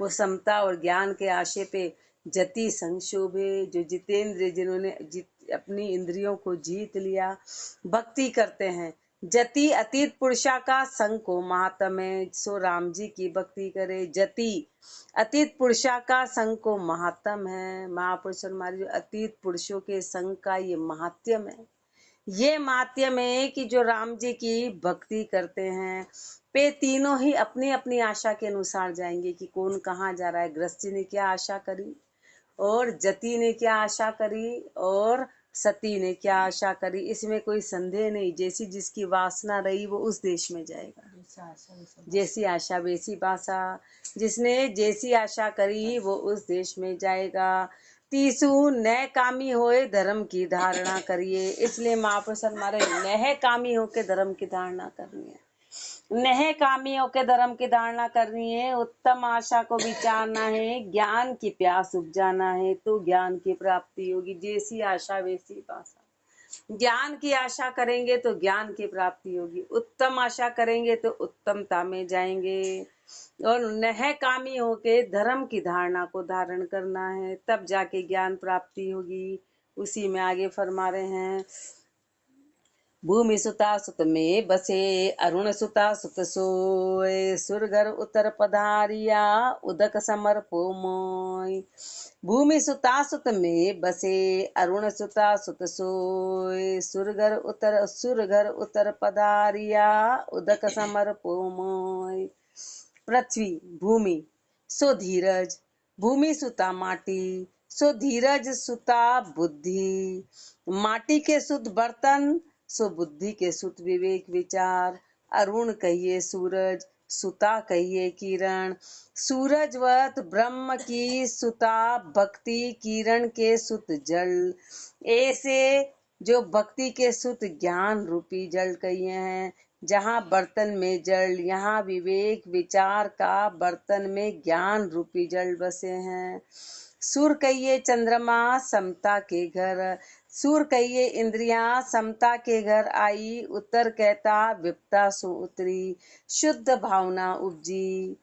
वो समता और ज्ञान के आशय पे जति संक्षोभे, जो जितेंद्र, जिन्होंने अपनी इंद्रियों को जीत लिया, भक्ति करते हैं। जति अतीत पुरुषा का संग को महात्म है, सो राम जी की भक्ति करे। जति अतीत पुरुषा का संग को महात्म है, महापुरुष हमारे जो अतीत पुरुषों के संग का ये महात्म है। ये माध्यम है कि जो राम जी की भक्ति करते हैं पे तीनों ही अपनी अपनी आशा के अनुसार जाएंगे कि कौन कहाँ जा रहा है। गृहस्थी ने क्या आशा करी और जति ने क्या आशा करी और सती ने क्या आशा करी, इसमें कोई संदेह नहीं। जैसी जिसकी वासना रही वो उस देश में जाएगा। जैसी आशा वैसी भाषा, जिसने जैसी आशा करी वो उस देश में जाएगा। तीसु नह कामी होए धर्म की धारणा करिए। इसलिए महापुरुष हमारे नह कामी होके धर्म की धारणा करनी है, नह कामियों के धर्म की धारणा करनी है। उत्तम आशा को विचारना है, ज्ञान की प्यास उपजाना है तो ज्ञान की प्राप्ति होगी। जैसी आशा वैसी भाषा। ज्ञान की आशा करेंगे तो ज्ञान की प्राप्ति होगी, उत्तम आशा करेंगे तो उत्तमता में जाएंगे। और नह कामी होके धर्म की धारणा को धारण करना है, तब जाके ज्ञान प्राप्ति होगी। उसी में आगे फरमा रहे हैं, भूमि सुता सुत में बसे अरुण सुता सुत सोय, सुरगर उतर पधारिया उदक समर पोमोय। भूमि सुता सुत में बसे अरुण सुता सुत सोय, सुरगर उतर पधारिया उदक समर पोमोय। पृथ्वी भूमि सो धीरज, भूमि सुता माटी सो धीरज सुता बुद्धि। माटी के सुत बर्तन सो बुद्धि के सुत विवेक विचार। अरुण कहिए सूरज, सुता कहिए किरण। सूरजवत ब्रह्म की सुता भक्ति, किरण के सुत जल। ऐसे जो भक्ति के सुत ज्ञान रूपी जल कहिए हैं। जहाँ बर्तन में जल, यहाँ विवेक विचार का बर्तन में ज्ञान रूपी जल बसे हैं। सुर कहिए चंद्रमा समता के घर, सुर कहिए इंद्रियां समता के घर आई। उत्तर कहता विपता सो उतरी, शुद्ध भावना उपजी।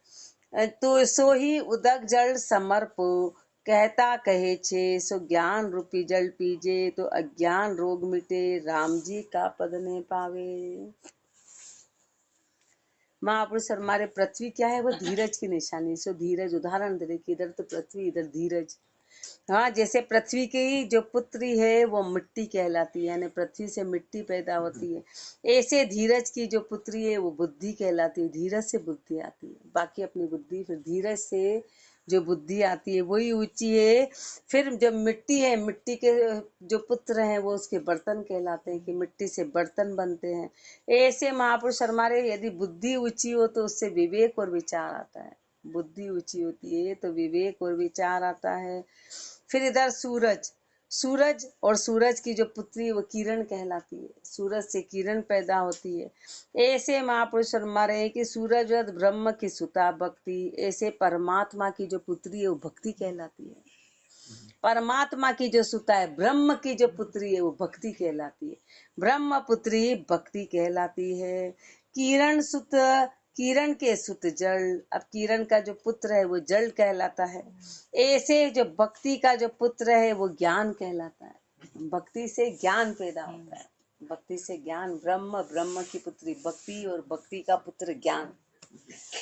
तो सो ही उदक जल समर्पो, कहता कहे छे सो ज्ञान रूपी जल पीजे तो अज्ञान रोग मिटे, राम जी का पद ने पावे। महापुरुष हमारे पृथ्वी क्या है, वो धीरज की निशानी। सो धीरज उदाहरण दे रहे कि इधर तो पृथ्वी इधर धीरज। हाँ, जैसे पृथ्वी की जो पुत्री है वो मिट्टी कहलाती है, यानी पृथ्वी से मिट्टी पैदा होती है। ऐसे धीरज की जो पुत्री है वो बुद्धि कहलाती है। धीरज से बुद्धि आती है, बाकी अपनी बुद्धि, फिर धीरज से जो बुद्धि आती है वही ऊंची है। फिर जब मिट्टी है, मिट्टी के जो पुत्र हैं वो उसके बर्तन कहलाते हैं कि मिट्टी से बर्तन बनते हैं। ऐसे महापुरुष हमारे यदि बुद्धि ऊंची हो तो उससे विवेक और विचार आता है। बुद्धि ऊंची होती है तो विवेक और विचार आता है। फिर इधर सूरज, सूरज और सूरज की जो पुत्री वो किरण कहलाती है। सूरज से किरण पैदा होती है। ऐसे महापुरुष हमारे हैं कि सूरज ब्रह्म की सुता भक्ति। ऐसे परमात्मा की जो पुत्री है वो भक्ति कहलाती है। परमात्मा की जो सुता है, ब्रह्म की जो पुत्री है वो भक्ति कहलाती है। ब्रह्म पुत्री भक्ति कहलाती है। किरण सुत, किरण के सुत जल। अब किरण का जो पुत्र है वो जल कहलाता है। ऐसे जो भक्ति का जो पुत्र है वो ज्ञान कहलाता है। भक्ति से ज्ञान पैदा होता है, भक्ति से ज्ञान। ब्रह्म, ब्रह्म की पुत्री भक्ति और भक्ति का पुत्र ज्ञान।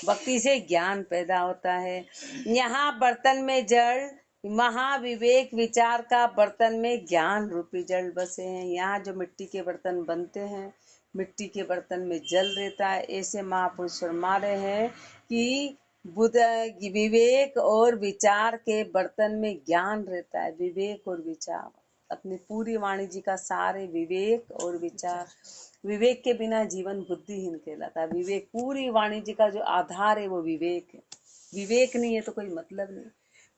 भक्ति से ज्ञान पैदा होता है। यहाँ बर्तन में जल, महाविवेक विचार का बर्तन में ज्ञान रूपी जल बसे हैं। यहाँ जो मिट्टी के बर्तन बनते हैं, मिट्टी के बर्तन में जल रहता है। ऐसे महापुरुष फरमा रहे हैं कि बुद्ध विवेक और विचार के बर्तन में ज्ञान रहता है। विवेक और विचार अपनी पूरी वाणी जी का सारे विवेक और विचार। विवेक के बिना जीवन बुद्धिहीन कहलाता है। विवेक पूरी वाणी जी का जो आधार है वो विवेक है। विवेक नहीं है तो कोई मतलब नहीं।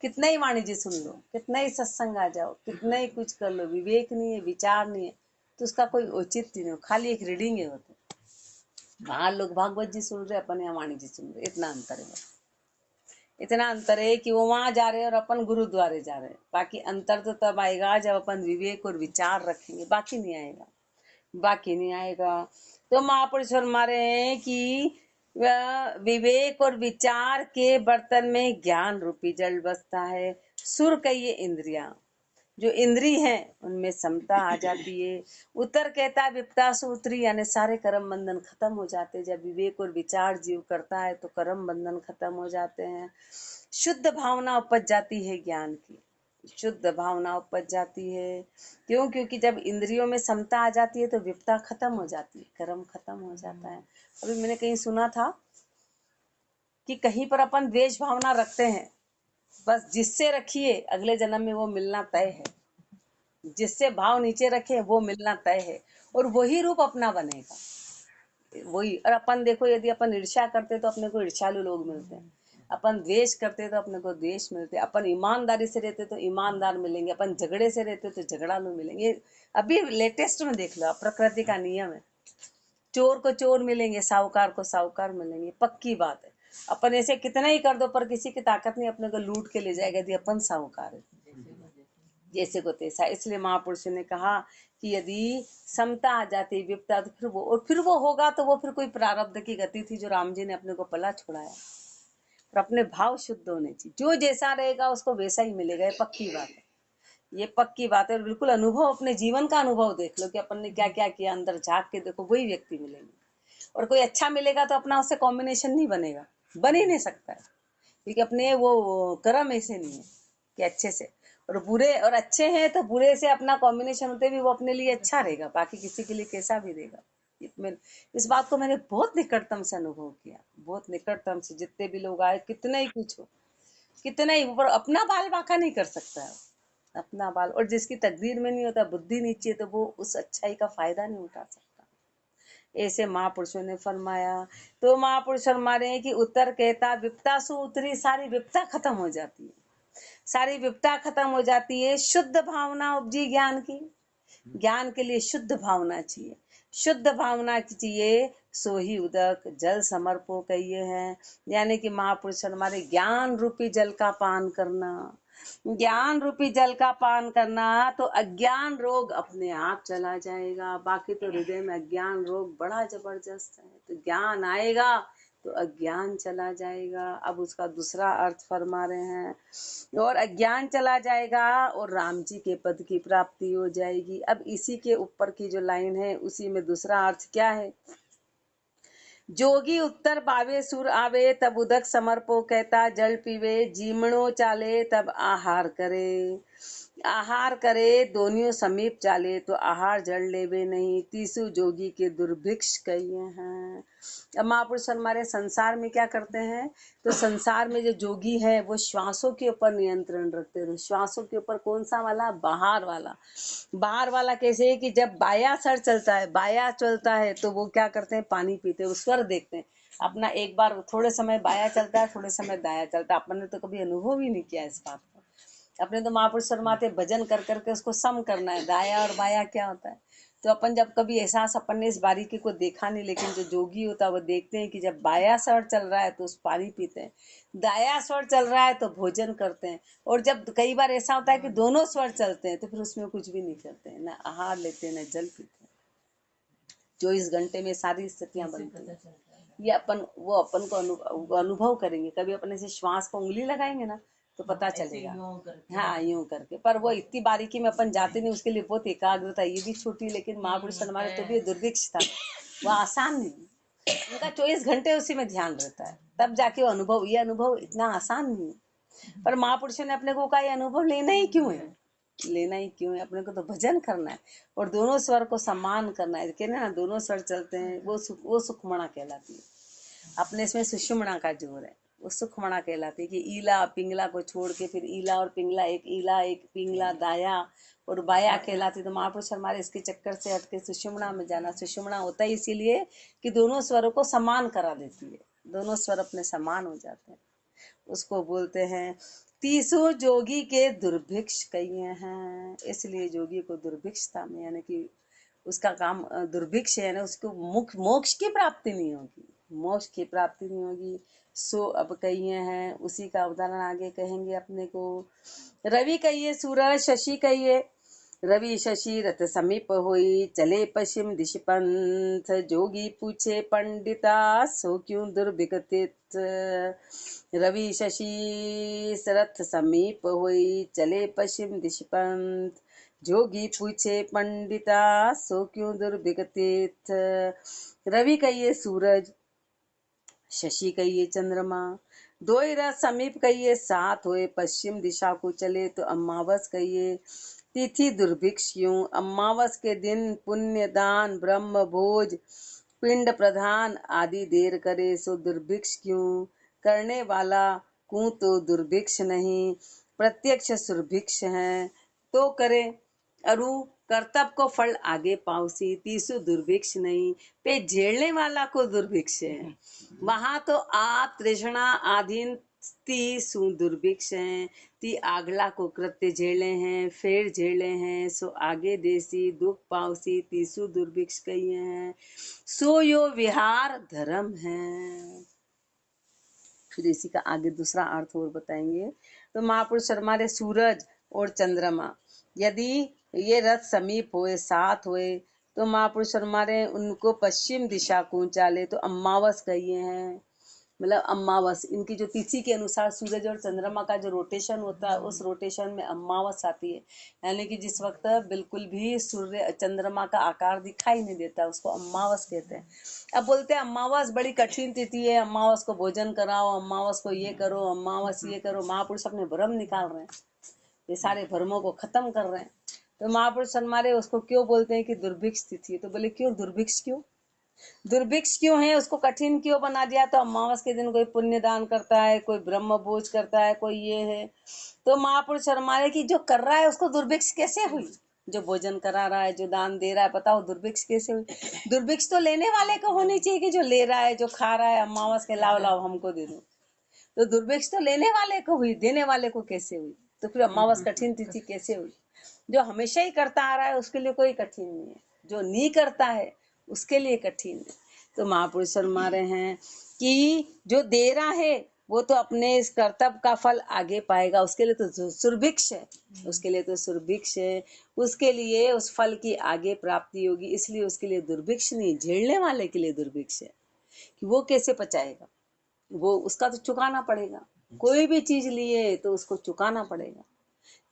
कितना ही वाणी जी सुन लो, कितना ही सत्संग आ जाओ, कितना ही कुछ कर लो, विवेक नहीं है, विचार नहीं है तो उसका कोई औचित्य नहीं हो, खाली एक रीडिंग है। होते बाहर लोग भागवत जी सुन रहे, अपन यहाँ वाणी जी सुन रहे, इतना अंतर है। इतना अंतर है कि वो वहां जा रहे हैं और अपन गुरुद्वारे जा रहे हैं। बाकी अंतर तो तब आएगा जब अपन विवेक और विचार रखेंगे, बाकी नहीं आएगा, बाकी नहीं आएगा। तो महापुरुष फरमा रहे हैं कि विवेक और विचार के बर्तन में ज्ञान रूपी जल बसता है। सुर कहिए इंद्रिया, जो इंद्री है उनमें समता आ जाती है। उत्तर कहता है विपता से उतरी, यानी सारे कर्म बंधन खत्म हो जाते हैं। जब विवेक और विचार जीव करता है तो कर्म बंधन खत्म हो जाते हैं। शुद्ध भावना उपज जाती है ज्ञान की, शुद्ध भावना उपज जाती है। क्यों? क्योंकि जब इंद्रियों में समता आ जाती है तो विपता खत्म हो जाती है, कर्म खत्म हो जाता है। अभी मैंने कहीं सुना था कि कहीं पर अपन द्वेष भावना रखते हैं, बस जिससे रखिए अगले जन्म में वो मिलना तय है। जिससे भाव नीचे रखे वो मिलना तय है, और वही रूप अपना बनेगा, वही। और अपन देखो, यदि अपन ईर्ष्या करते तो अपने को ईर्ष्यालु लोग मिलते हैं, अपन द्वेष करते तो अपने को द्वेष मिलते हैं, अपन ईमानदारी से रहते तो ईमानदार मिलेंगे, अपन झगड़े से रहते तो झगड़ालू मिलेंगे। अभी लेटेस्ट में देख लो, प्रकृति का नियम है, चोर को चोर मिलेंगे, साहूकार को साहूकार मिलेंगे, पक्की बात है। अपन ऐसे कितना ही कर दो पर किसी की ताकत नहीं अपने को लूट के ले जाएगा यदि अपन साहूकार है, जैसे को तैसा। इसलिए महापुरुषों ने कहा कि यदि समता आ जाती विपता तो फिर वो होगा तो वो फिर कोई प्रारब्ध की गति थी जो राम जी ने अपने को पला छुड़ाया। पर अपने भाव शुद्ध होने चाहिए, जो जैसा रहेगा उसको वैसा ही मिलेगा, ये पक्की बात है, ये पक्की बात है। और बिल्कुल अनुभव, अपने जीवन का अनुभव देख लो कि अपन ने क्या क्या किया, अंदर झांक के देखो, वही व्यक्ति मिलेंगे। और कोई अच्छा मिलेगा तो अपना उससे कॉम्बिनेशन नहीं बनेगा, बन ही नहीं सकता है, क्योंकि अपने वो कर्म ऐसे नहीं है कि अच्छे से। और बुरे और अच्छे हैं तो बुरे से अपना कॉम्बिनेशन होते भी वो अपने लिए अच्छा रहेगा, बाकी किसी के लिए कैसा भी रहेगा। इस बात को मैंने बहुत निकटतम से अनुभव किया, बहुत निकटतम से। जितने भी लोग आए, कितना ही कुछ हो, कितना ही, पर अपना बाल बांका नहीं कर सकता है, अपना बाल। और जिसकी तकदीर में नहीं होता, बुद्धि नीचे है, तो वो उस अच्छाई का फायदा नहीं उठा सकता। ऐसे महापुरुषों ने फरमाया। तो महापुरुष फरमा रहे हैं कि उत्तर कहता विपता सु उतरी, सारी विपता खत्म हो जाती है, सारी विपता खत्म हो जाती है। शुद्ध भावना उपजी ज्ञान की, ज्ञान के लिए शुद्ध भावना चाहिए, शुद्ध भावना चाहिए। सो ही उदक जल समर्पो कहिए हैं, यानी कि महापुरुष हमारे ज्ञान रूपी जल का पान करना, ज्ञान रूपी जल का पान करना, तो अज्ञान रोग अपने आप चला जाएगा। बाकी तो हृदय में अज्ञान रोग बड़ा जबरदस्त है, तो ज्ञान आएगा तो अज्ञान चला जाएगा। अब उसका दूसरा अर्थ फरमा रहे हैं, और अज्ञान चला जाएगा और राम जी के पद की प्राप्ति हो जाएगी। अब इसी के ऊपर की जो लाइन है उसी में दूसरा अर्थ क्या है। जोगी उत्तर पावे सुर आवे, तब उदक समर्पो कहता जल पीवे, जीमणो चाले तब आहार करे, आहार करे दोनियों समीप चाले, तो आहार जल लेवे नहीं, तीसु जोगी के दुर्भिक्ष कहिए हैं। अब महापुरुष हमारे संसार में क्या करते हैं, तो संसार में जो जोगी है वो श्वासों के ऊपर नियंत्रण रखते हैं। श्वासों के ऊपर कौन सा वाला, बाहर वाला। बाहर वाला कैसे है कि जब बाया सर चलता है, बाया चलता है, तो वो क्या करते हैं, पानी पीते हैं, उस पर देखते हैं अपना। एक बार थोड़े समय बाया चलता है, थोड़े समय दाया चलता है, अपन ने तो कभी अनुभव ही नहीं किया इस बात को। अपने तो महापुरुष शर्माते भजन कर करके उसको सम करना है, दाया और बाया क्या होता है। तो अपन जब कभी एहसास, अपन ने इस बारीकी को देखा नहीं, लेकिन जो जोगी होता है वो देखते हैं कि जब बाया स्वर चल रहा है तो उस पानी पीते हैं, दाया स्वर चल रहा है तो भोजन करते हैं, और जब कई बार ऐसा होता है कि दोनों स्वर चलते हैं तो फिर उसमें कुछ भी नहीं करते हैं, ना आहार लेते हैं, ना जल पीते हैं। 24 घंटे में सारी स्थितियां बनती हैं। ये अपन, वो अपन को अनुभव करेंगे, कभी अपने से श्वास को उंगली लगाएंगे ना तो पता चलेगा। हाँ, यूं करके, पर वो इतनी बारीकी में अपन जाते नहीं, उसके लिए बहुत एकाग्रता। ये भी छोटी, लेकिन महापुरुष हमारे तो भी दुर्भिक्ष था, वो आसान नहीं, उनका 24 घंटे उसी में ध्यान रहता है, तब जाके वो अनुभव, ये अनुभव इतना आसान नहीं है। पर महापुरुषों ने अपने को कहा ये अनुभव लेना ही क्यों है, लेना ही क्यों है, अपने को तो भजन करना है और दोनों स्वर को सम्मान करना है। कहना ना, दोनों स्वर चलते हैं, वो सुखमणा कहलाती है। अपने इसमें सुषुम्ना का जोर है, वो सुखमणा कहलाती है कि ईला पिंगला को छोड़ के फिर ईला और पिंगला, एक ईला एक पिंगला, दाया और बाया कहलाती। तो महापुरुष हमारे इसके चक्कर से हट के सुषुम्ना में जाना। सुषुम्ना होता है इसीलिए कि दोनों स्वरों को समान करा देती है, दोनों स्वर अपने समान हो जाते हैं, उसको बोलते हैं। तीसो जोगी के दुर्भिक्ष कहिए हैं, इसलिए जोगी को दुर्भिक्षता में, यानी कि उसका काम दुर्भिक्ष है ना, उसको मोक्ष की प्राप्ति नहीं होगी, मोक्ष की प्राप्ति नहीं होगी। सो अब कहिए हैं, उसी का उदाहरण आगे कहेंगे अपने को। रवि कहिए, सूरज, शशि कहिए, रवि शशि रथ समीप होई, चले पश्चिम दिश पंथ। जोगी पूछे पंडिता, सो क्यों दुर्विगतित। रवि शशि रथ समीप होई, चले पश्चिम दिश पंथ। जोगी पूछे पंडिता, सो क्यों दुर्विगतित। रवि कहिए सूरज, शशि कहिए चंद्रमा, दो ही रथ समीप कहिए साथ हुए। पश्चिम दिशा को चले तो अमावस कहिए, तिथि दुर्भिक्ष क्यों। अमावस के दिन पुण्य दान ब्रह्म भोज पिंड प्रधान आदि देर करे, सो दुर्भिक्ष क्यों। करने वाला को तो दुर्भिक्ष नहीं, प्रत्यक्ष सुरभिक्ष है। तो करे अरु कर्तव्य को फल आगे पाउसी, तीसु दुर्भिक्ष नहीं। पे झेलने वाला को दुर्भिक्ष है। वहां तो आप तृष्णा आधीन तीसु दुर्भिक्ष हैं। ती आगला को कृत्य झेले हैं, फेर झेले हैं, सो आगे देसी दुख पाउसी, तीसु दुर्भिक्ष कहिए हैं। सो यो विहार धर्म है। फिर इसी का आगे दूसरा अर्थ और बताएंगे। तो महापुरुष हमारे सूरज और चंद्रमा यदि ये रथ समीप हुए साथ हुए तो महापुरुष हमारे उनको पश्चिम दिशा को चाले तो अमावस कहिए हैं। मतलब अमावस इनकी जो तिथि के अनुसार सूरज और चंद्रमा का जो रोटेशन होता है उस रोटेशन में अमावस आती है, यानी कि जिस वक्त बिल्कुल भी सूर्य चंद्रमा का आकार दिखाई नहीं देता उसको अमावस कहते हैं। अब बोलते हैं अमावस बड़ी कठिन तिथि है, अमावस को भोजन कराओ, अमावस को ये करो, अमावस ये करो। महापुरुष अपने भ्रम निकाल रहे हैं, ये सारे भ्रमों को खत्म कर रहे हैं। तो महापुरुष हमारे उसको क्यों बोलते हैं कि दुर्भिक्ष तिथि है। तो बोले क्यों दुर्भिक्ष क्यों, दुर्भिक्ष क्यों है, उसको कठिन क्यों बना दिया। तो अमावस के दिन कोई पुण्य दान करता है, कोई ब्रह्म भोज करता है, कोई ये है। तो महापुरुष हमारे की जो कर रहा है उसको दुर्भिक्ष कैसे हुई, जो भोजन करा रहा है, जो दान दे रहा है, बताओ दुर्भिक्ष कैसे हुई। दुर्भिक्ष तो लेने वाले को होनी चाहिए कि जो ले रहा है, जो खा रहा है, अमावस के लाओ लाओ हमको दे दो। तो दुर्भिक्ष तो लेने वाले को हुई, देने वाले को कैसे हुई। तो फिर अमावस कठिन तिथि कैसे हुई। जो हमेशा ही करता आ रहा है उसके लिए कोई कठिन नहीं है, जो नहीं करता है उसके लिए कठिन है। तो महापुरुष फरमा रहे हैं कि जो दे रहा है वो तो अपने इस कर्तव्य का फल आगे पाएगा, उसके लिए तो सुरभिक्ष है, उसके लिए तो सुरभिक्ष है, उसके लिए उस फल की आगे प्राप्ति होगी, इसलिए उसके लिए दुर्भिक्ष नहीं, झेलने वाले के लिए दुर्भिक्ष है कि वो कैसे पचाएगा, वो उसका तो चुकाना पड़ेगा। कोई भी चीज लिए तो उसको चुकाना पड़ेगा,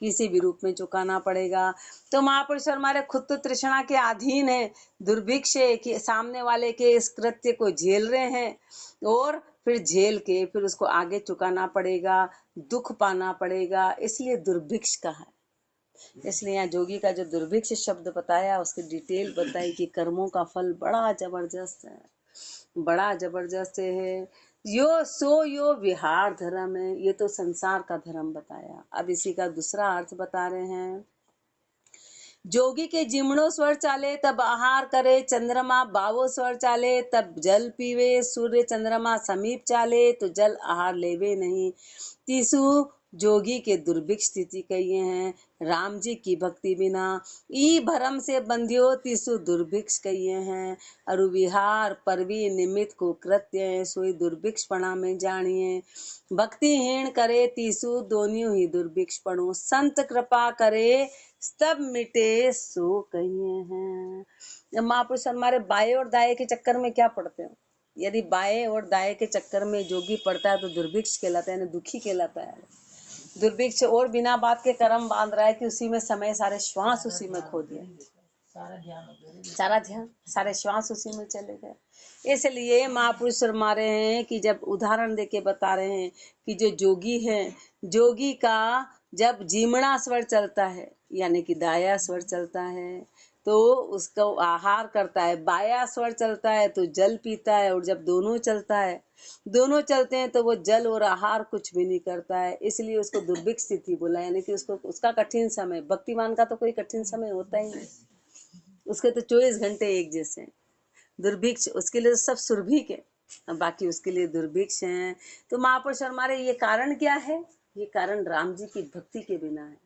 किसी भी रूप में चुकाना पड़ेगा। तो महापुरुष हमारे खुद तो तृष्णा के अधीन है, दुर्भिक्ष है कि सामने वाले के इस कृत्य को झेल रहे हैं और फिर झेल के फिर उसको आगे चुकाना पड़ेगा, दुख पाना पड़ेगा, इसलिए दुर्भिक्ष कहा है। इसलिए यहाँ जोगी का जो दुर्भिक्ष शब्द बताया उसकी डिटेल बताई कि कर्मों का फल बड़ा जबरदस्त है, बड़ा जबरदस्त है। यो विहार धर्म है, ये तो संसार का धर्म बताया। अब इसी का दूसरा अर्थ बता रहे हैं। जोगी के जिमणो स्वर चाले तब आहार करे, चंद्रमा बावो स्वर चाले तब जल पीवे, सूर्य चंद्रमा समीप चाले तो जल आहार लेवे नहीं। तीसु जोगी के दुर्भिक्ष स्थिति कहिए हैं, राम जी की भक्ति बिना ई भरम से बंधियो, तीसु दुर्भिक्ष कहिए हैं। अरु विहार परवी निमित्त को कृत्य है, सोई दुर्भिक्ष पणा में जानिए। भक्तिहीन करे तीसु दोनियों ही दुर्भिक्ष पणो, संत कृपा करे तब मिटे सो कहिए हैं। महापुरुष हमारे बाएं और दाएं के चक्कर में क्या पड़ते हो, यदि बाएं और दाएं के चक्कर में जोगी पड़ता है तो दुर्भिक्ष कहलाता है, यानी दुखी कहलाता है। दुर्भिक्ष और बिना बात के कर्म बांध रहा है कि उसी में समय सारे श्वास उसी में खो दिया, सारा ध्यान सारे श्वास उसी में चले गए। इसलिए महापुरुष फरमा रहे हैं कि जब उदाहरण देके बता रहे हैं कि जो जोगी है, जोगी का जब जीमणा स्वर चलता है यानी कि दाया स्वर चलता है तो उसको आहार करता है, बाया स्वर चलता है तो जल पीता है, और जब दोनों चलता है, दोनों चलते हैं तो वो जल और आहार कुछ भी नहीं करता है, इसलिए उसको दुर्भिक्ष स्थिति बोला। यानी कि उसको उसका कठिन समय, भक्तिमान का तो कोई कठिन समय होता ही नहीं, उसके तो 24 घंटे एक जैसे। दुर्भिक्ष उसके लिए तो सब सुरभिक है, बाकी उसके लिए दुर्भिक्ष हैं। तो महापुरुष हमारे ये कारण क्या है, ये कारण राम जी की भक्ति के बिना है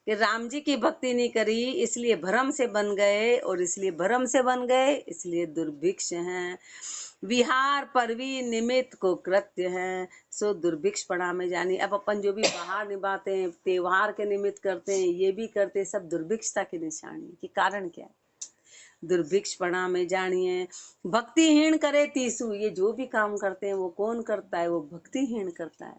कि राम जी की भक्ति नहीं करी इसलिए भ्रम से बन गए, और इसलिए भ्रम से बन गए इसलिए दुर्भिक्ष हैं। विहार परवी निमित्त को कृत्य है, सो दुर्भिक्ष पड़ा में जानी। अब अपन जो भी बाहर निभाते हैं, त्योहार के निमित्त करते हैं, ये भी करते हैं, सब दुर्भिक्षता की निशानी कि कारण क्या है? दुर्भिक्षपणा में जानिए। भक्तिहीन करे तीसु, ये जो भी काम करते हैं वो कौन करता है? वो भक्तिहीन करता है,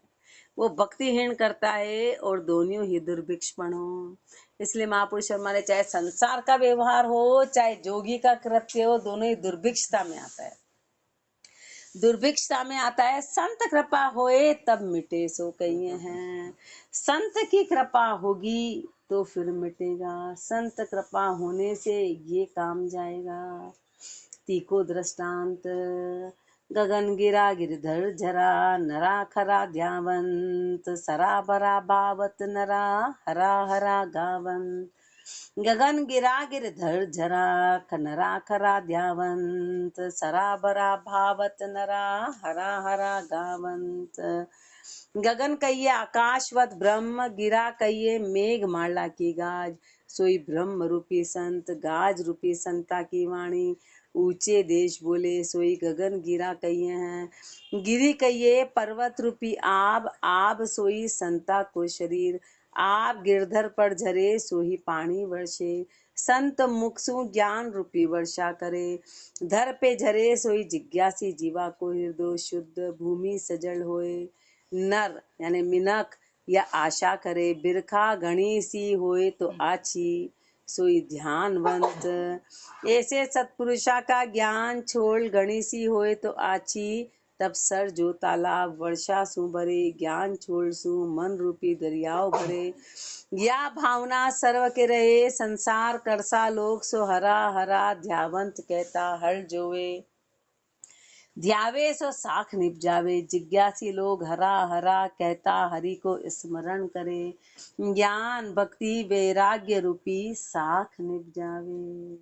वो भक्तिहीन करता है, और दोनों ही दुर्भिक्षपण हो। इसलिए महापुरुष हमारे, चाहे संसार का व्यवहार हो चाहे जोगी का कृत्य हो, दोनों ही दुर्भिक्षता में आता है, दुर्भिक्षता में आता है। संत कृपा होए तब मिटे, सो कहिए हैं। संत की कृपा होगी तो फिर मिटेगा, संत कृपा होने से ये काम जाएगा। तीको दृष्टांत, गगन गिरा गिरधर झरा, नरा खरा ध्यावंत, सरा भरा भावत नरा, हरा हरा गावंत। गगन गिरा गिरधर झरा, नरा खरा ध्यावंत, सराबरा भावत नरा, हरा हरा गावंत। गगन कहिए आकाशवत ब्रह्म, गिरा कहिए मेघ माला की गाज, सोई ब्रह्म रूपी संत, गाज रूपी संता की वाणी। ऊंचे देश बोले सोई गगन गिरा कहिए हैं। गिरी कहिए पर्वत रूपी आब, आब सोई संता को शरीर। आप गिरधर पर झरे सोही पानी वर्षे, संत मुख सु ज्ञान रूपी वर्षा करे। धर पे झरे सोई जिज्ञासी जीवा को, हृदय शुद्ध भूमि सजल होए। नर यानी मिनक या आशा करे, बिरखा घनी सी होए तो आछी, सोई ध्यानवंत। ऐसे सत्पुरुषा का ज्ञान छोड़ घनी सी होए तो आछी, तब सर जो तालाब वर्षा सु भरे, ज्ञान छोड़ सु मन रूपी दरियाव भरे। या भावना सर्व के रहे, संसार करसा लोग, सो हरा हरा ध्यावंत कहता हर जोवे। ध्यावे सो साख निप जावे, जिज्ञासी लोग हरा हरा कहता हरि को स्मरण करे। ज्ञान भक्ति वैराग्य रूपी साख निप जावे।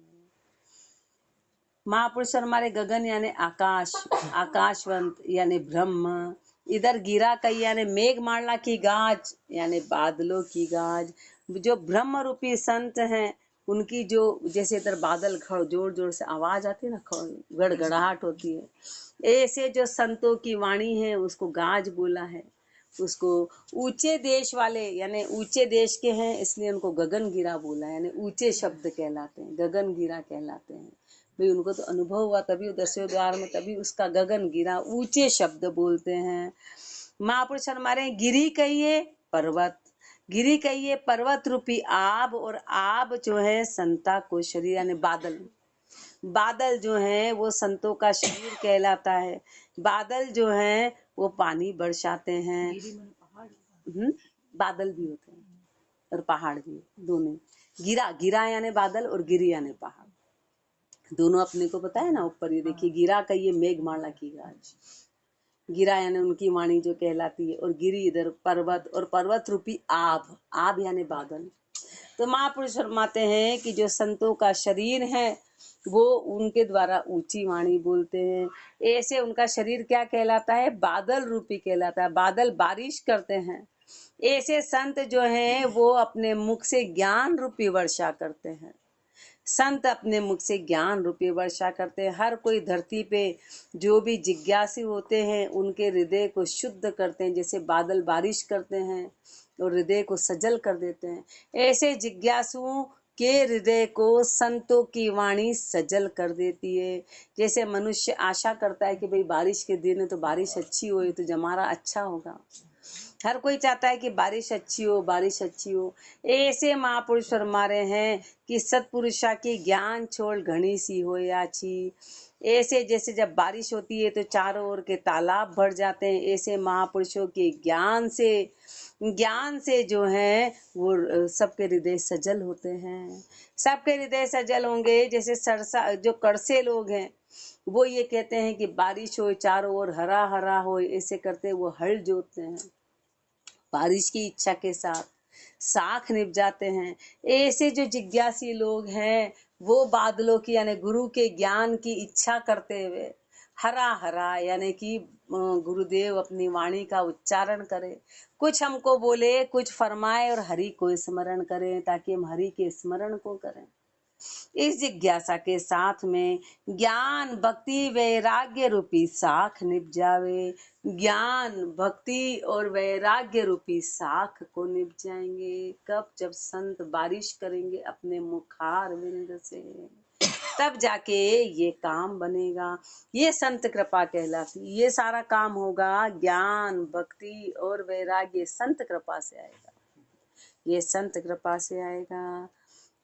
महापुरुष हमारे गगन यानी आकाश, आकाशवंत यानी ब्रह्म, इधर गिरा कई यानी मेघमाला की गाज यानी बादलों की गाज। जो ब्रह्म रूपी संत हैं उनकी जो, जैसे इधर बादल जोर जोर से आवाज आती है ना, गड़गड़ाहट होती है, ऐसे जो संतों की वाणी है उसको गाज बोला है। उसको ऊंचे देश वाले यानी ऊंचे देश के हैं इसलिए उनको गगन गिरा बोला, यानी ऊंचे शब्द कहलाते हैं, गगन गिरा कहलाते हैं। भाई उनको तो अनुभव हुआ तभी 10वें द्वार में, तभी उसका गगन गिरा, ऊंचे शब्द बोलते हैं। महापुरुष हमारे गिरी कहिए पर्वत, गिरी कहिए पर्वत रूपी आब, और आब जो है संता को शरीर यानी बादल। बादल जो है वो संतों का शरीर कहलाता है। बादल जो है वो पानी बरसाते हैं। बादल भी होते हैं और पहाड़ भी, दोनों। गिरा, गिरा यानी बादल और गिरी यानी पहाड़, दोनों अपने को पता है ना। ऊपर ये देखिए, गिरा कहिए मेघमाला की गाज, गिरा यानी उनकी वाणी जो कहलाती है, और गिरी इधर पर्वत, और पर्वत रूपी आब, आब यानी बादल। तो महापुरुष फरमाते हैं कि जो संतों का शरीर है वो उनके द्वारा ऊंची वाणी बोलते हैं। ऐसे उनका शरीर क्या कहलाता है? बादल रूपी कहलाता है। बादल बारिश करते हैं। ऐसे संत जो हैं वो अपने मुख से ज्ञान रूपी वर्षा करते हैं। संत अपने मुख से ज्ञान रूपी वर्षा करते हैं। हर कोई धरती पे जो भी जिज्ञासु होते हैं उनके हृदय को शुद्ध करते हैं, जैसे बादल बारिश करते हैं और हृदय को सजल कर देते हैं। ऐसे जिज्ञासुओं के हृदय को संतों की वाणी सजल कर देती है। जैसे मनुष्य आशा करता है कि भाई बारिश के दिन है तो बारिश अच्छी हो तो हमारा अच्छा होगा, हर कोई चाहता है कि बारिश अच्छी हो, बारिश अच्छी हो। ऐसे महापुरुष फरमा रहे हैं कि सत्पुरुषा की ज्ञान छोड़ घनी सी हो आछी। ऐसे जैसे जब बारिश होती है तो चारों ओर के तालाब भर जाते हैं, ऐसे महापुरुषों के ज्ञान से जो है वो सबके हृदय सजल होते हैं। सबके हृदय सजल होंगे। जैसे सरसा जो कड़से लोग हैं वो ये कहते हैं कि बारिश हो, चारों ओर हरा हरा हो, ऐसे करते वो हल जोतते हैं बारिश की इच्छा के साथ, साख निभ जाते हैं। ऐसे जो जिज्ञासी लोग हैं वो बादलों की यानी गुरु के ज्ञान की इच्छा करते हुए हरा हरा यानी कि गुरुदेव अपनी वाणी का उच्चारण करें, कुछ हमको बोले, कुछ फरमाए और हरि को स्मरण करें, ताकि हम हरि के स्मरण को करें। इस जिज्ञासा के साथ में ज्ञान भक्ति वैराग्य रूपी साख निभ जावे। ज्ञान भक्ति और वैराग्य रूपी साख को निभ जाएंगे। कब? जब संत बारिश करेंगे अपने मुखार विंद से, तब जाके ये काम बनेगा। ये संत कृपा कहलाती। ये सारा काम होगा ज्ञान भक्ति और वैराग्य संत कृपा से आएगा। ये संत कृपा से आएगा।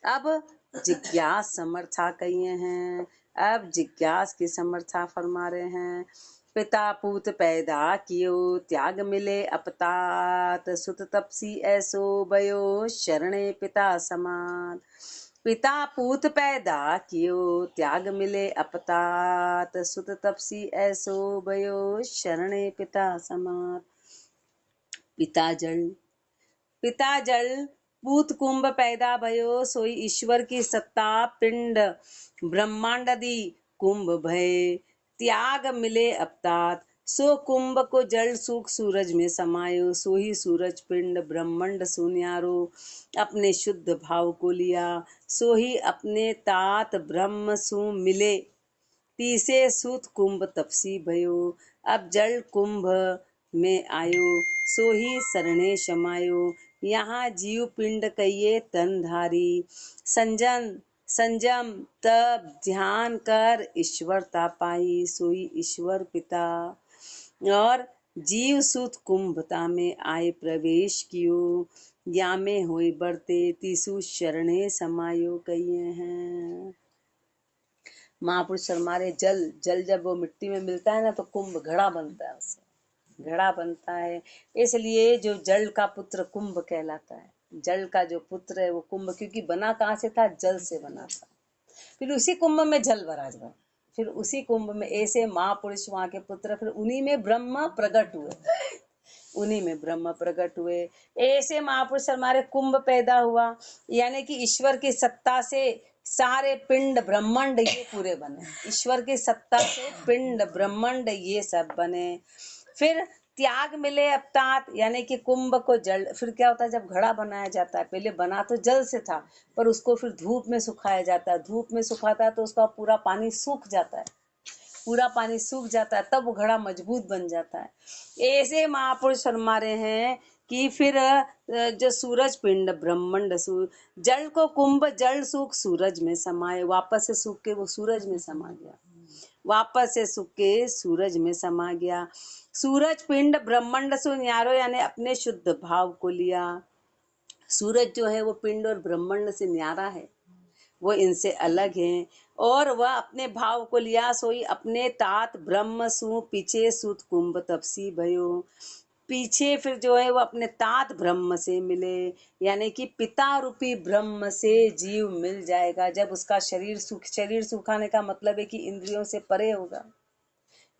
अब जिज्ञास समर्था कहिए हैं। अब जिज्ञास की समर्था फरमा रहे हैं। पिता पूत पैदा कियो त्याग मिले अपतात, सुत तपसी ऐसो भयो शरणे पिता समान। पिता पूत पैदा कियो त्याग मिले अपतात, सुत तपसी ऐसो भयो शरणे पिता समान। पिता जल पूत कुंभ पैदा भयो, सोई ईश्वर की सत्ता पिंड ब्रह्मांडादि कुंभ भय त्याग मिले अपतात। सो कुंभ को जल सूख सूरज में समायो, सो ही सूरज पिंड ब्रह्मांड सुन्यारो अपने शुद्ध भाव को लिया। सो ही अपने तात ब्रह्म सु मिले, तीसे सूत कुंभ तपसी भयो। अब जल कुंभ में आयो, सो ही सरणे समायो। यहाँ जीव पिंड कहिए तनधारी, संजम तब ध्यान कर ईश्वरता पाई, सोई ईश्वर पिता। और जीव सुत कुंभता में आए प्रवेश कियो, या में होई बढ़ते तीसु शरणे समायो कहिए हैं। महापुरुष हमारे जल जब वो मिट्टी में मिलता है ना, तो कुंभ घड़ा बनता है, उससे घड़ा बनता है। इसलिए जो जल का पुत्र कुंभ कहलाता है। जल का जो पुत्र है वो कुंभ, क्योंकि बना कहाँ से था? जल से बना था। फिर उसी कुंभ में जल विराजमान, फिर उसी कुंभ में ऐसे महापुरुष वहां के पुत्र, फिर उन्हीं में ब्रह्म प्रकट हुए, उन्हीं में ब्रह्म प्रकट हुए। ऐसे महापुरुष हमारे कुंभ पैदा हुआ, यानी कि ईश्वर की सत्ता से सारे पिंड ब्रह्मांड ये पूरे बने। ईश्वर की सत्ता से पिंड ब्रह्मांड ये सब बने। फिर त्याग मिले अपतात, यानी कि कुंभ को जल। फिर क्या होता है? जब घड़ा बनाया जाता है, पहले बना तो जल से था, पर उसको फिर धूप में सुखाया जाता है। धूप में सुखाता है तो उसका पूरा पानी सूख जाता है, पूरा पानी सूख जाता है, तब वो घड़ा मजबूत बन जाता है। ऐसे महापुरुष फरमा रहे हैं कि फिर जो सूरज पिंड ब्रह्मांड जल को कुंभ जल सूख सूरज में समाये, वापस से सूख के वो सूरज में समा गया, वापस से सूख के सूरज में समा गया। सूरज पिंड ब्रह्मांड सु न्यारो, यानी अपने शुद्ध भाव को लिया। सूरज जो है वो पिंड और ब्रह्मांड से न्यारा है, वो इनसे अलग हैं, और वह अपने भाव को लिया। सोई अपने तात ब्रह्म सु पीछे सुत कुंभ तपसी भयो। पीछे फिर जो है वो अपने तात ब्रह्म से मिले, यानी कि पिता रूपी ब्रह्म से जीव मिल जाएगा जब उसका शरीर सुखाने का मतलब है कि इंद्रियों से परे होगा,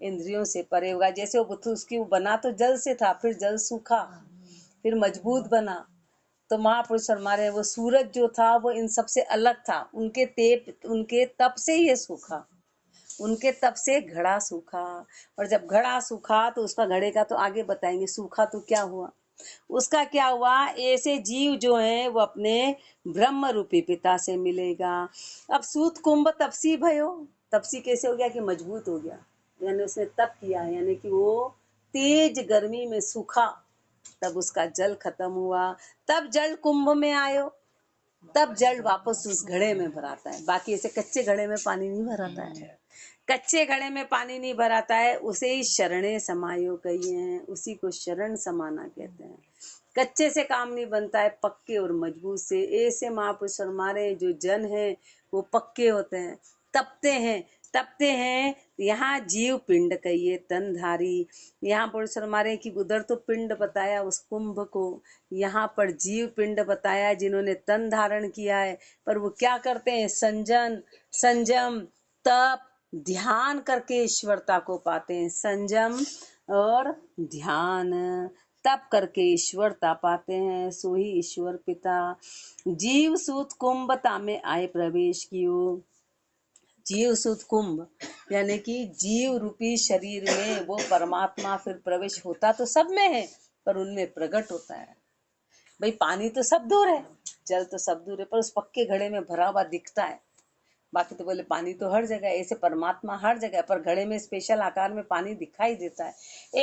इंद्रियों से परे होगा। जैसे वो उसकी वो बना तो जल से था, फिर जल सूखा, फिर मजबूत बना। तो महापुरुष हमारे वो सूरज जो था वो इन सबसे अलग था, उनके तप से ये सूखा, उनके तप से घड़ा सूखा। और जब घड़ा सूखा तो उसका घड़े का तो आगे बताएंगे, सूखा तो क्या हुआ, उसका क्या हुआ। ऐसे जीव जो है वो अपने ब्रह्म रूपी पिता से मिलेगा। अब सूत कुंभ तपसी भयो, तपसी कैसे हो गया? कि मजबूत हो गया, यानी उसने तप किया, यानी कि वो तेज गर्मी में सूखा, तब उसका जल खत्म हुआ। तब जल कुंभ में आयो, तब जल वापस उस घड़े में भराता है। बाकी ऐसे कच्चे घड़े में पानी नहीं भराता है, कच्चे घड़े में पानी नहीं भराता है। उसे ही शरणे समायो कहिए हैं, उसी को शरण समाना कहते हैं। कच्चे से काम नहीं बनता है, पक्के और मजबूत से। ऐसे महापुरुष हमारे जो जन हैं वो पक्के होते हैं, तपते हैं। यहाँ जीव पिंड कहिए तनधारी। यहाँ पुरुष हमारे की उधर तो पिंड बताया उस कुंभ को, यहाँ पर जीव पिंड बताया जिन्होंने तन धारण किया है। पर वो क्या करते हैं? संजम तप ध्यान करके ईश्वरता को पाते हैं। संजम और ध्यान तप करके ईश्वरता पाते हैं, सो ही ईश्वर पिता। जीव सूत कुंभता में आए प्रवेश कियो, जीव सुत कुंभ, यानी कि जीव रूपी शरीर में वो परमात्मा फिर प्रवेश होता तो सब में है, पर उनमें प्रकट होता है। भाई पानी तो सब दूर है, जल तो सब दूर है, पर उस पक्के घड़े में भरा हुआ दिखता है। बाकी तो बोले पानी तो हर जगह है, ऐसे परमात्मा हर जगह है, पर घड़े में स्पेशल आकार में पानी दिखाई देता है।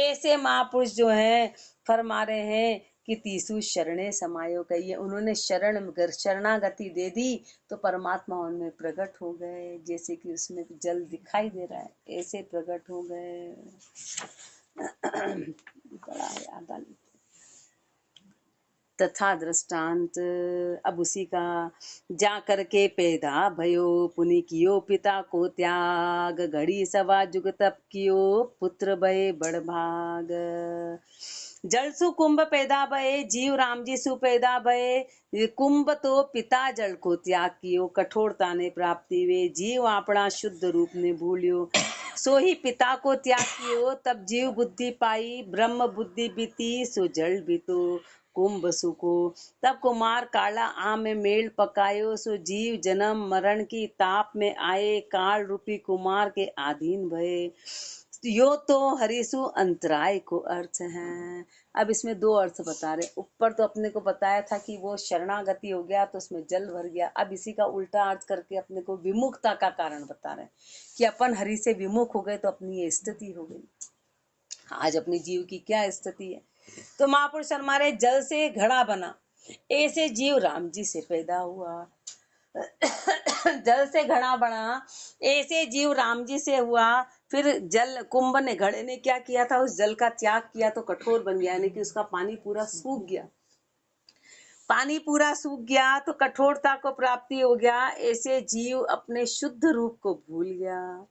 ऐसे महापुरुष जो हैं फरमा रहे हैं कि तीसु शरणे समायो, कहिए उन्होंने शरणागति दे दी तो परमात्मा उनमें प्रकट हो गए, जैसे कि उसमें जल दिखाई दे रहा है ऐसे प्रकट हो गए। बड़ा याद आ तथा दृष्टांत। अब उसी का जा करके पैदा भयो, पुनि कियो पिता को त्याग, घड़ी सवा जुग तप कियो, पुत्र भय बड़भाग। जल सु कुंभ पैदा भये, जीव राम जी सु पैदा भये, कुंभ तो पिता जल को त्याग कियो, कठोरता ने प्राप्ति वे, जीव आपना शुद्ध रूप ने भूलियो, सो ही पिता को त्याग कियो, तब जीव बुद्धि पाई, ब्रह्म बुद्धि बीती, सो जल बीतो कुंभ सुको, तब कुमार काला आम में मेल पकायो, सो जीव जन्म मरण की ताप में आए, काल रूपी कुमार के अधीन भये, यो तो हरिसु अंतराय को अर्थ है। अब इसमें दो अर्थ बता रहे, ऊपर तो अपने को बताया था कि वो शरणागति हो गया तो उसमें जल भर गया, अब इसी का उल्टा अर्थ करके अपने को विमुखता का कारण बता रहे कि अपन हरि से विमुख हो गए तो अपनी ये स्थिति हो गई। आज अपने जीव की क्या स्थिति है। तो महापुरुष हमारे जल से घड़ा बना, ऐसे जीव राम जी से पैदा हुआ। जल से घड़ा बना, ऐसे जीव राम जी से हुआ। फिर जल कुंभ ने घड़े ने क्या किया था, उस जल का त्याग किया तो कठोर बन गया, यानी कि उसका पानी पूरा सूख गया। पानी पूरा सूख गया तो कठोरता को प्राप्ति हो गया। ऐसे जीव अपने शुद्ध रूप को भूल गया,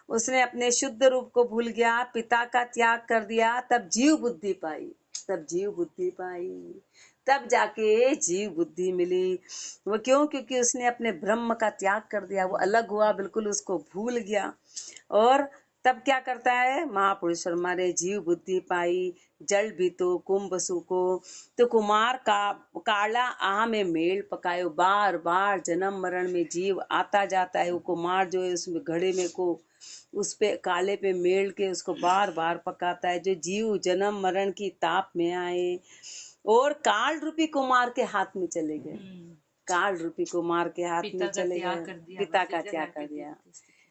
उसने अपने शुद्ध रूप को भूल गया, पिता का त्याग कर दिया, तब जीव बुद्धि पाई, तब जीव बुद्धि पाई, तब जाके जीव बुद्धि मिली। वो क्यों? क्योंकि उसने अपने ब्रह्म का त्याग कर दिया, वो अलग हुआ, बिल्कुल उसको भूल गया। और तब क्या करता है महापुरुष हमारे, जीव बुद्धि पाई, जल बीतो कुंभ सूको, तो कुमार का काला आह में मेल पकायो, बार बार जन्म मरण में जीव आता जाता है। वो कुमार जो है उसमें घड़े में को उस पे काले पे मेल के उसको बार बार पकाता है, जो जीव जन्म मरण की ताप में आए और काल रूपी कुमार के हाथ में चले गए। काल रूपी कुमार के हाथ में चले गए, पिता का त्याग कर दिया।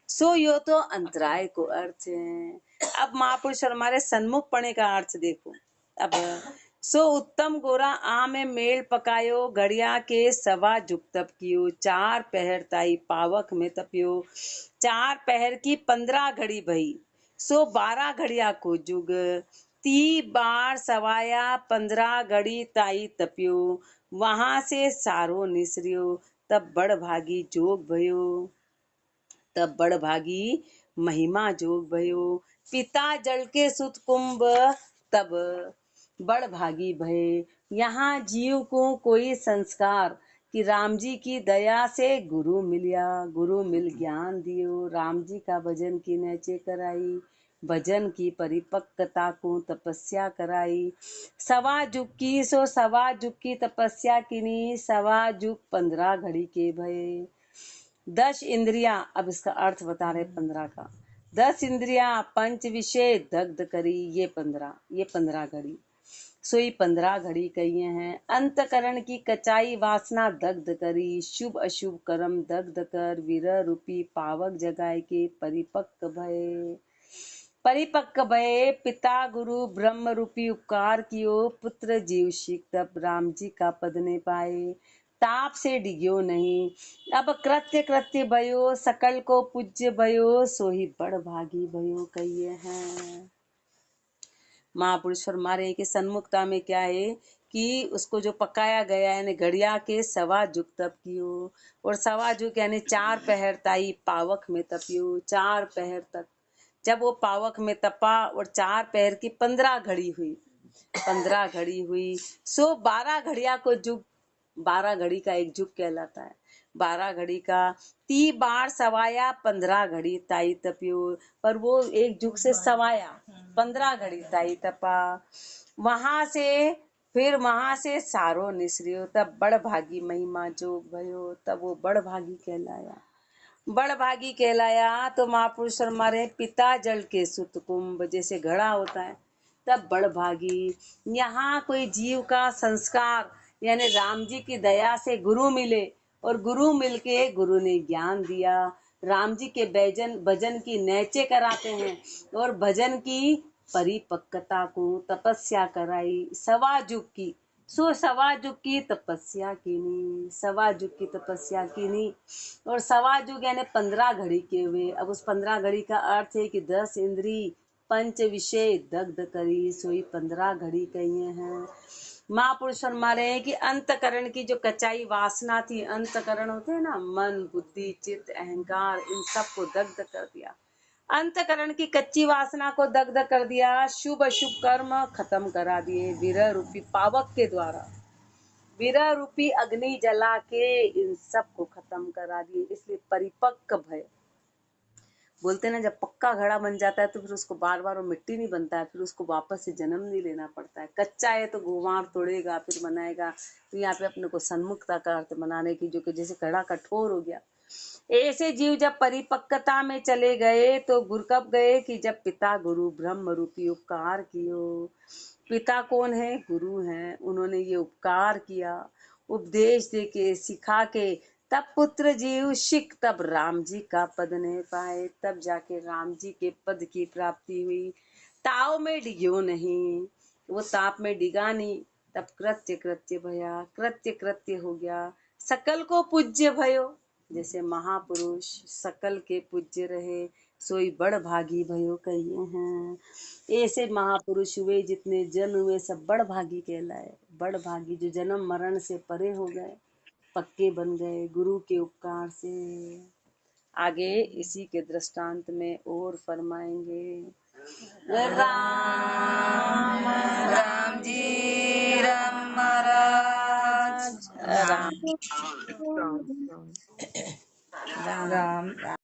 सो यो तो अंतराय को अर्थ है। अब महापुरुष हमारे सन्मुख पढ़ने का अर्थ देखो। अब सो उत्तम गोरा आ में मेल पकायो, घड़िया के सवा जुग तप कियो, 4 पहर ताई पावक में तपियो, 4 पहर की 15 घड़ी भई, सो 12 घड़िया को जुग, 30 बार सवाया 15 घड़ी ताई तपियो, वहां से सारो निसरियो, तब बड़ भागी जोग भयो, तब बड़ भागी महिमा जोग भयो, पिता जल के सुत कुंभ, तब बड़ भागी भये। यहाँ जीव को कोई संस्कार कि राम जी की दया से गुरु मिलिया, गुरु मिल ज्ञान दियो, राम जी का भजन की नैचे कराई, भजन की परिपक्वता को तपस्या कराई, सवा जुग की सो सवा जुग की तपस्या किनी, सवा जुग 15 घड़ी के भये। 10 इंद्रिया, अब इसका अर्थ बता रहे 15 का, 10 इंद्रिया पंच विषय दग्ध करी, ये 15 घड़ी, सोई 15 घड़ी कहिए हैं। अंतकरण की कचाई वासना दग्ध करी, शुभ अशुभ कर्म दग्ध कर, विरह रूपी पावक जगाए के परिपक्व भये, परिपक्व भये, पिता गुरु ब्रह्म रूपी उपकार कियो, पुत्र जीव शिख तब राम जी का पद ने पाए, ताप से डिग्यो नहीं, अब कृत्य कृत्य भयो, सकल को पूज्य भयो, सोही बड़ भागी भयो कहिए हैं। महापुरुष फरमा रहे हैं कि सन्मुखता में क्या है कि उसको जो पकाया गया यानी घड़िया के सवा जुग तप कियो, और सवा जुग यानी 4 पहर ताई पावक में तपियो, 4 पहर तक जब वो पावक में तपा और 4 पहर की 15 घड़ी हुई, 15 घड़ी हुई, सो 12 घड़िया को जुग, 12 घड़ी का एक जुग कहलाता है, 12 घड़ी का 30 बार सवाया 15 घड़ी ताई तपियो, पर वो एक जुग से सवाया 15 घड़ी ताई तपा, वहां से फिर वहां से सारो निसरियो, तब बड़ भागी महिमा जोग भयो, तब वो बड़ भागी कहलाया। बड़भागी कहलाया। तो महापुरुष हमारे पिता जल के सुत कुंभ, जैसे घड़ा होता है तब बड़भागी। यहाँ कोई जीव का संस्कार यानी राम जी की दया से गुरु मिले और गुरु मिलके गुरु ने ज्ञान दिया। राम जी के भजन की नैचे कराते हैं और भजन की परिपक्वता को तपस्या कराई। सवा युग की सवा युग की तपस्या कीनी, सवा युग की तपस्या कीनी। और सवा युग यानी 15 घड़ी के हुए। अब उस 15 घड़ी का अर्थ है कि 10 इंद्री पंच विषय दग्ध करी, सोई 15 घड़ी कहिए हैं। महापुरुष फरमा रहे हैं कि अंतकरण की जो कच्चाई वासना थी, अंतकरण होते हैं ना, मन बुद्धि चित्त अहंकार, इन सब को दग्ध कर दिया। अंतकरण की कच्ची वासना को दग्ध कर दिया। शुभ अशुभ कर्म खत्म करा दिए विरह रूपी पावक के द्वारा। विरह रूपी अग्नि जला के इन सब को खत्म करा दिए। इसलिए परिपक्व भय बोलते ना, जब पक्का घड़ा बन जाता है तो फिर उसको बार बार वो मिट्टी नहीं बनता है, फिर उसको वापस से जन्म नहीं लेना पड़ता है। कच्चा है तो गुवार तोड़ेगा फिर बनाएगा। तो यहाँ पे अपने को सन्मुखता का अर्थ बनाने की, जो कि जैसे घड़ा कठोर हो गया। ऐसे जीव जब परिपक्वता में चले गए तो गुरु कब गए कि जब पिता गुरु ब्रह्म रूपी उपकार कियो। पिता कौन है? गुरु हैं। उन्होंने ये उपकार किया, उपदेश दे के सिखा के, तब पुत्र जीव शिख, तब राम जी का पद नहीं पाए, तब जाके राम जी के पद की प्राप्ति हुई। ताव में डिग्यो नहीं, वो ताप में डिगा नहीं। तब कृत्य कृत्य भया, कृत्य कृत्य हो गया। सकल को पूज्य भयो, जैसे महापुरुष सकल के पूज्य रहे, सोई बड़ भागी भयो कहिए हैं। ऐसे महापुरुष हुए, जितने जन हुए सब बड़ भागी कहलाए। बड़ भागी जो जन्म मरण से परे हो गए, पक्के बन गए गुरु के उपकार से। आगे इसी के दृष्टांत में और फरमाएंगे। राम राम जी राम महाराज राम राम राम राम राम राम।